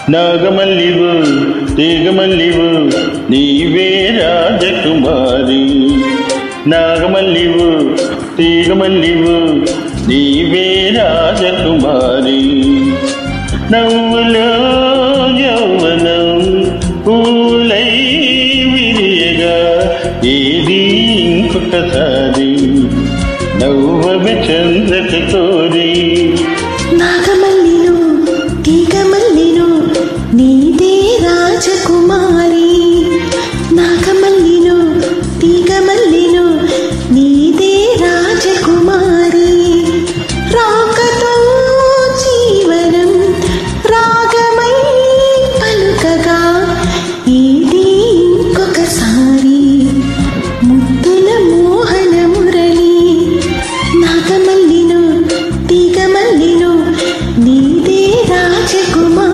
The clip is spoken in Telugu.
నాగమల్లివు తీగమల్లివు నీవే రాజకుమారి. నాగమల్లివు తీగమల్లివు నీవే రాజకుమారి. నవ్వులో యౌవనం పూలై విరియగా ఏది ఇంకొకసారి నవ్వమే చంద్రక కోరి. నాగమల్లిను తీగమల్లిను నీదే రాజకుమారి.